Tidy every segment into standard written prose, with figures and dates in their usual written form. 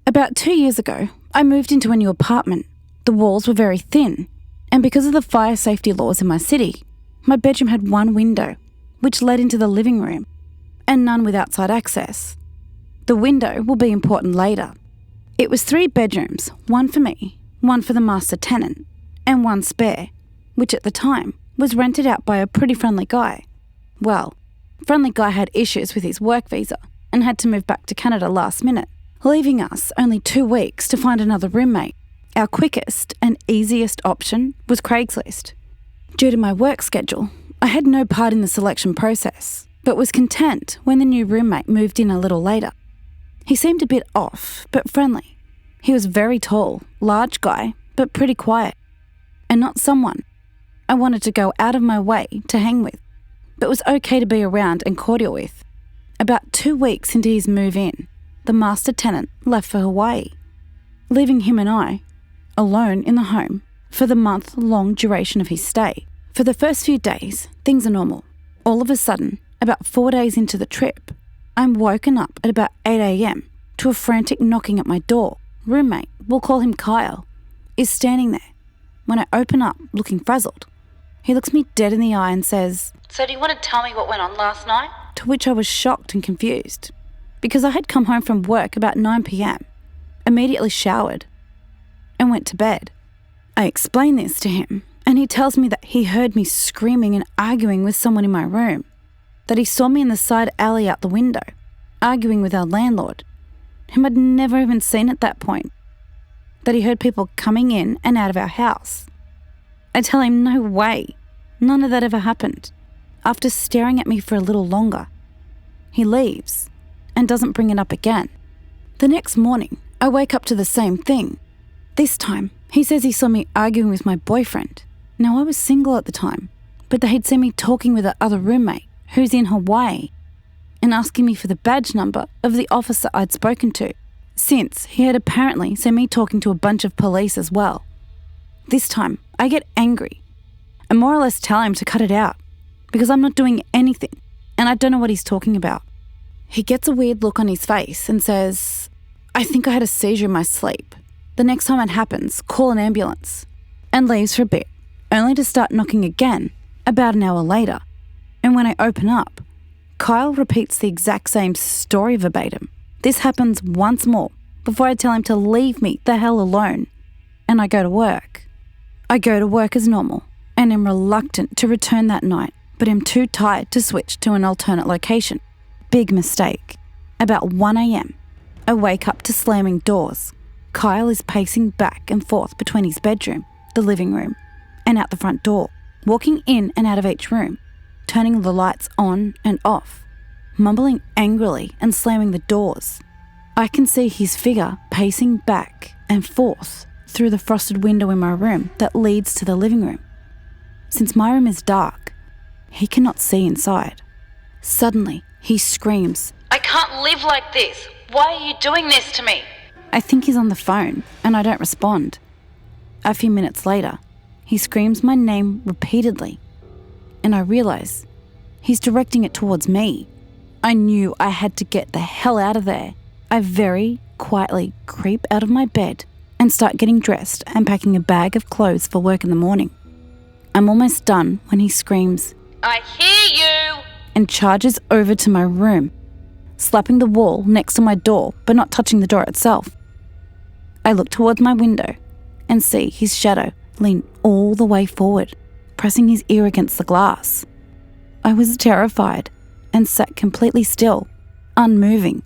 About 2 years ago, I moved into a new apartment. The walls were very thin, and because of the fire safety laws in my city, my bedroom had one window, which led into the living room, and none with outside access. The window will be important later. It was 3 bedrooms, one for me, one for the master tenant, and one spare, which at the time was rented out by a pretty friendly guy. Well, friendly guy had issues with his work visa and had to move back to Canada last minute, leaving us only 2 weeks to find another roommate. Our quickest and easiest option was Craigslist. Due to my work schedule, I had no part in the selection process, but was content when the new roommate moved in a little later. He seemed a bit off, but friendly. He was very tall, large guy, but pretty quiet, and not someone I wanted to go out of my way to hang with, but was okay to be around and cordial with. About 2 weeks into his move in, the master tenant left for Hawaii, leaving him and I alone in the home for the month-long duration of his stay. For the first few days, things are normal. All of a sudden, about 4 days into the trip, I'm woken up at about 8 a.m. to a frantic knocking at my door. Roommate, we'll call him Kyle, is standing there. When I open up, looking frazzled, he looks me dead in the eye and says, "So do you want to tell me what went on last night?" To which I was shocked and confused, because I had come home from work about 9 p.m, immediately showered, and went to bed. I explain this to him, and he tells me that he heard me screaming and arguing with someone in my room, that he saw me in the side alley out the window, arguing with our landlord, whom I'd never even seen at that point, that he heard people coming in and out of our house. I tell him no way, none of that ever happened. After staring at me for a little longer, he leaves and doesn't bring it up again. The next morning, I wake up to the same thing. This time, he says he saw me arguing with my boyfriend. Now, I was single at the time, but that he'd seen me talking with that other roommate who's in Hawaii and asking me for the badge number of the officer I'd spoken to, since he had apparently seen me talking to a bunch of police as well. This time, I get angry and more or less tell him to cut it out because I'm not doing anything and I don't know what he's talking about. He gets a weird look on his face and says, "I think I had a seizure in my sleep. The next time it happens, call an ambulance," and leaves for a bit, only to start knocking again about an hour later. And when I open up, Kyle repeats the exact same story verbatim. This happens once more before I tell him to leave me the hell alone, and I go to work. I go to work as normal and am reluctant to return that night, but am too tired to switch to an alternate location. Big mistake. About 1 a.m, I wake up to slamming doors. Kyle is pacing back and forth between his bedroom, the living room, and out the front door, walking in and out of each room, turning the lights on and off, mumbling angrily and slamming the doors. I can see his figure pacing back and forth through the frosted window in my room that leads to the living room. Since my room is dark, he cannot see inside. Suddenly, he screams, "I can't live like this! Why are you doing this to me?" I think he's on the phone, and I don't respond. A few minutes later, he screams my name repeatedly, and I realise he's directing it towards me. I knew I had to get the hell out of there. I very quietly creep out of my bed and start getting dressed and packing a bag of clothes for work in the morning. I'm almost done when he screams, "I hear you!" and charges over to my room, slapping the wall next to my door but not touching the door itself. I look towards my window and see his shadow lean all the way forward, pressing his ear against the glass. I was terrified and sat completely still, unmoving.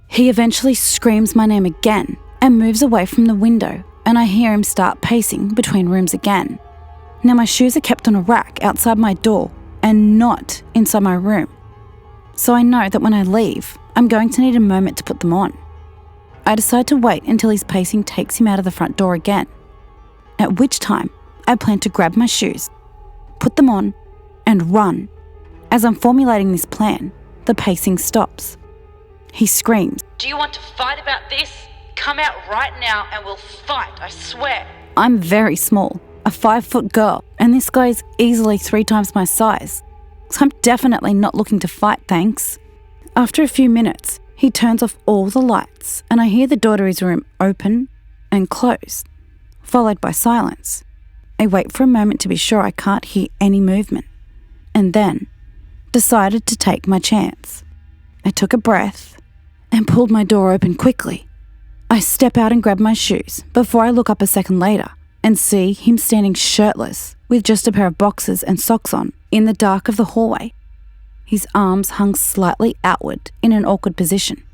He eventually screams my name again and moves away from the window, and I hear him start pacing between rooms again. Now my shoes are kept on a rack outside my door and not inside my room, so I know that when I leave, I'm going to need a moment to put them on. I decide to wait until his pacing takes him out of the front door again, at which time I plan to grab my shoes, put them on, and run. As I'm formulating this plan, the pacing stops. He screams, "Do you want to fight about this? Come out right now and we'll fight, I swear." I'm very small. a 5-foot girl, and this guy is easily 3 times my size. So I'm definitely not looking to fight, thanks. After a few minutes, he turns off all the lights and I hear the door to his room open and close, followed by silence. I wait for a moment to be sure I can't hear any movement, and then decided to take my chance. I took a breath and pulled my door open quickly. I step out and grab my shoes before I look up a second later and see him standing shirtless with just a pair of boxers and socks on in the dark of the hallway. His arms hung slightly outward in an awkward position.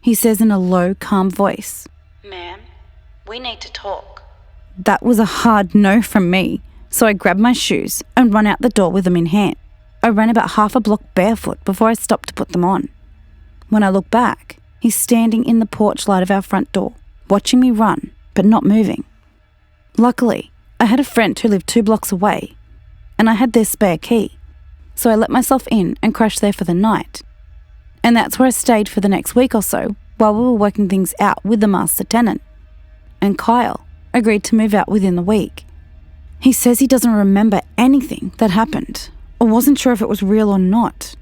He says in a low, calm voice, "Ma'am, we need to talk." That was a hard no from me, so I grabbed my shoes and run out the door with them in hand. I ran about half a block barefoot before I stopped to put them on. When I look back, he's standing in the porch light of our front door, watching me run, but not moving. Luckily, I had a friend who lived 2 blocks away, and I had their spare key, so I let myself in and crashed there for the night. And that's where I stayed for the next week or so while we were working things out with the master tenant. And Kyle agreed to move out within the week. He says he doesn't remember anything that happened, or wasn't sure if it was real or not.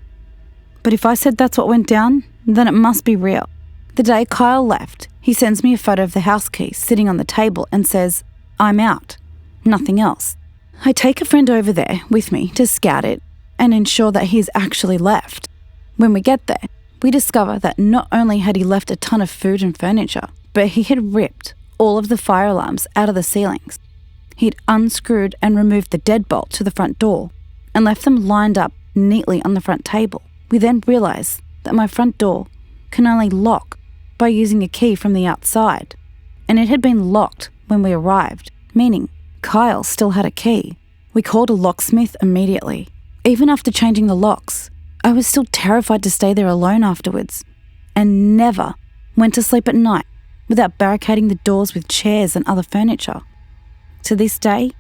But if I said that's what went down, then it must be real. The day Kyle left, he sends me a photo of the house key sitting on the table and says, "I'm out." Nothing else. I take a friend over there with me to scout it and ensure that he's actually left. When we get there, we discover that not only had he left a ton of food and furniture, but he had ripped all of the fire alarms out of the ceilings. He'd unscrewed and removed the deadbolt to the front door and left them lined up neatly on the front table. We then realised that my front door can only lock by using a key from the outside, and it had been locked when we arrived, meaning Kyle still had a key. We called a locksmith immediately. Even after changing the locks, I was still terrified to stay there alone afterwards, and never went to sleep at night without barricading the doors with chairs and other furniture. To this day,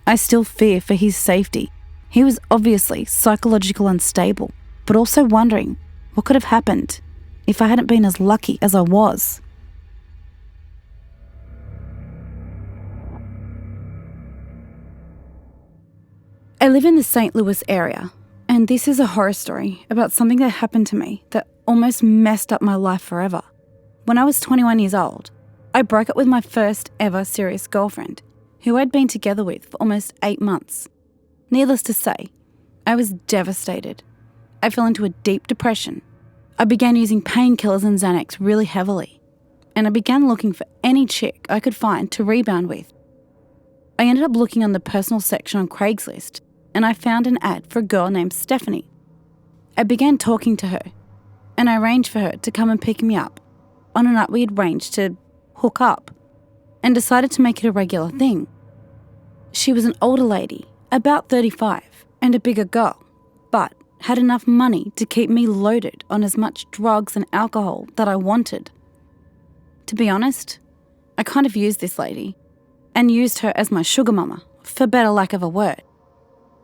I still fear for his safety. He was obviously psychologically unstable, but also wondering what could have happened if I hadn't been as lucky as I was. I live in the St. Louis area, and this is a horror story about something that happened to me that almost messed up my life forever. When I was 21 years old, I broke up with my first ever serious girlfriend, who I'd been together with for almost 8 months. Needless to say, I was devastated. I fell into a deep depression. I began using painkillers and Xanax really heavily, and I began looking for any chick I could find to rebound with. I ended up looking on the personal section on Craigslist, and I found an ad for a girl named Stephanie. I began talking to her, and I arranged for her to come and pick me up on a night we had arranged to hook up, and decided to make it a regular thing. She was an older lady, about 35, and a bigger girl, but had enough money to keep me loaded on as much drugs and alcohol that I wanted. To be honest, I kind of used this lady, and used her as my sugar mama, for better lack of a word.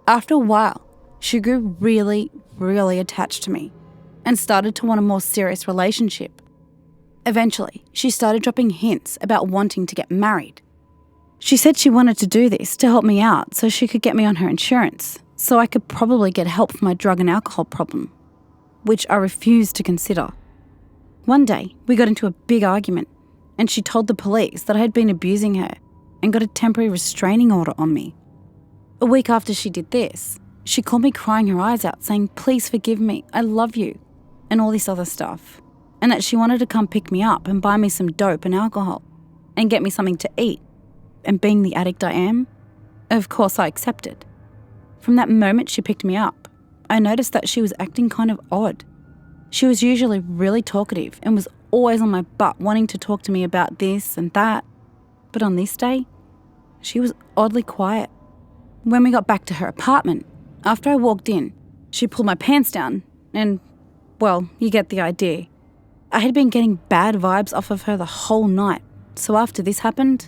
After a while, she grew really, really attached to me, and started to want a more serious relationship. Eventually, she started dropping hints about wanting to get married. She said she wanted to do this to help me out so she could get me on her insurance, so I could probably get help for my drug and alcohol problem, which I refused to consider. One day, we got into a big argument, and she told the police that I had been abusing her and got a temporary restraining order on me. A week after she did this, she called me crying her eyes out saying, "Please forgive me, I love you," and all this other stuff, and that she wanted to come pick me up and buy me some dope and alcohol and get me something to eat. And being the addict I am, of course I accepted. From that moment she picked me up, I noticed that she was acting kind of odd. She was usually really talkative and was always on my butt wanting to talk to me about this and that, but on this day, she was oddly quiet. When we got back to her apartment, after I walked in, she pulled my pants down and, well, you get the idea. I had been getting bad vibes off of her the whole night, so after this happened,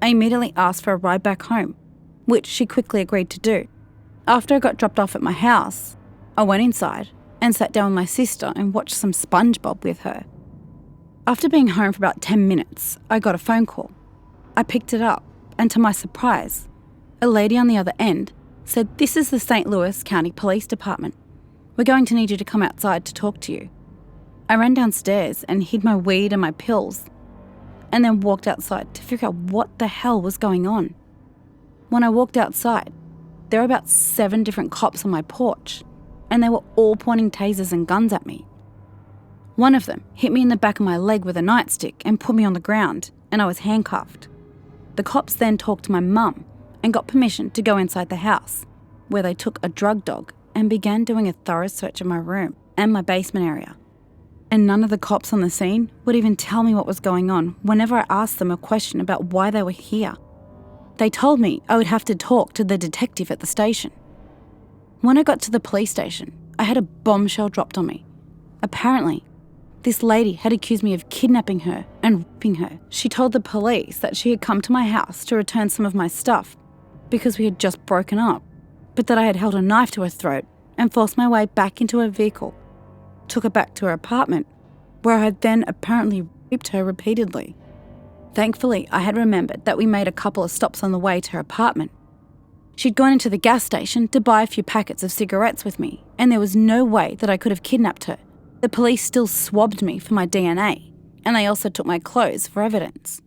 I immediately asked for a ride back home, which she quickly agreed to do. After I got dropped off at my house, I went inside and sat down with my sister and watched some SpongeBob with her. After being home for about 10 minutes, I got a phone call. I picked it up, and to my surprise, A lady on the other end said, "This is the St. Louis County Police Department. We're going to need you to come outside to talk to you." I ran downstairs and hid my weed and my pills, and then walked outside to figure out what the hell was going on. When I walked outside, there were about 7 different cops on my porch, and they were all pointing tasers and guns at me. One of them hit me in the back of my leg with a nightstick and put me on the ground, and I was handcuffed. The cops then talked to my mum and got permission to go inside the house, where they took a drug dog and began doing a thorough search of my room and my basement area. And none of the cops on the scene would even tell me what was going on whenever I asked them a question about why they were here. They told me I would have to talk to the detective at the station. When I got to the police station, I had a bombshell dropped on me. Apparently, this lady had accused me of kidnapping her and raping her. She told the police that she had come to my house to return some of my stuff because we had just broken up, but that I had held a knife to her throat and forced my way back into her vehicle, took her back to her apartment, where I had then apparently raped her repeatedly. Thankfully, I had remembered that we made a couple of stops on the way to her apartment. She'd gone into the gas station to buy a few packets of cigarettes with me, and there was no way that I could have kidnapped her. The police still swabbed me for my DNA, and they also took my clothes for evidence.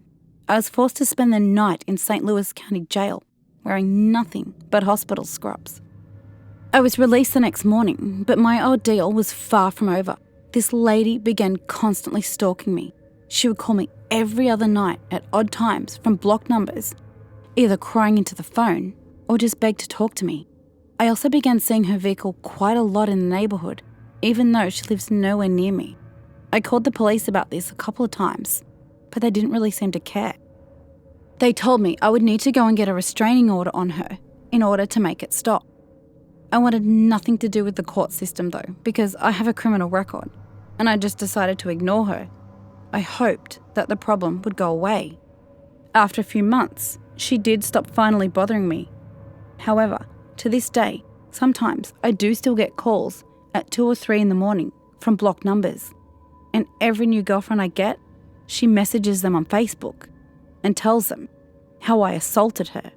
I was forced to spend the night in St. Louis County Jail, wearing nothing but hospital scrubs. I was released the next morning, but my ordeal was far from over. This lady began constantly stalking me. She would call me every other night at odd times from blocked numbers, either crying into the phone or just begged to talk to me. I also began seeing her vehicle quite a lot in the neighbourhood, even though she lives nowhere near me. I called the police about this a couple of times, but they didn't really seem to care. They told me I would need to go and get a restraining order on her in order to make it stop. I wanted nothing to do with the court system though, because I have a criminal record, and I just decided to ignore her. I hoped that the problem would go away. After a few months, she did stop finally bothering me. However, to this day, sometimes I do still get calls at 2 or 3 in the morning from blocked numbers, and every new girlfriend I get, she messages them on Facebook and tells them how I assaulted her